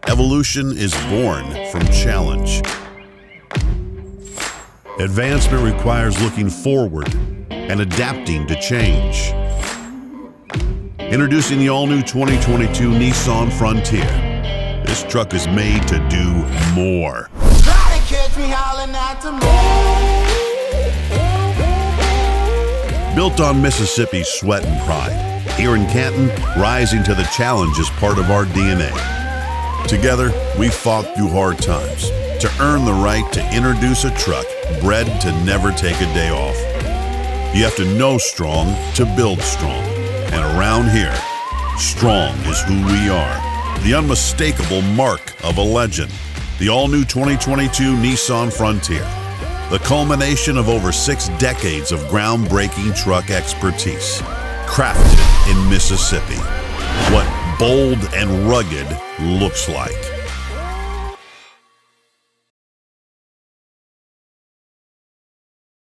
Evolution is born from challenge. Advancement requires looking forward and adapting to change. Introducing the all-new 2022 Nissan Frontier. This truck is made to do more. Try to catch me howling at the moon. Built on Mississippi's sweat and pride, here in Canton, rising to the challenge is part of our DNA. Together, we fought through hard times to earn the right to introduce a truck bred to never take a day off. You have to know strong to build strong. And around here, strong is who we are. The unmistakable mark of a legend. The all-new 2022 Nissan Frontier. The culmination of over 6 decades of groundbreaking truck expertise. Crafted in Mississippi. What bold and rugged looks like.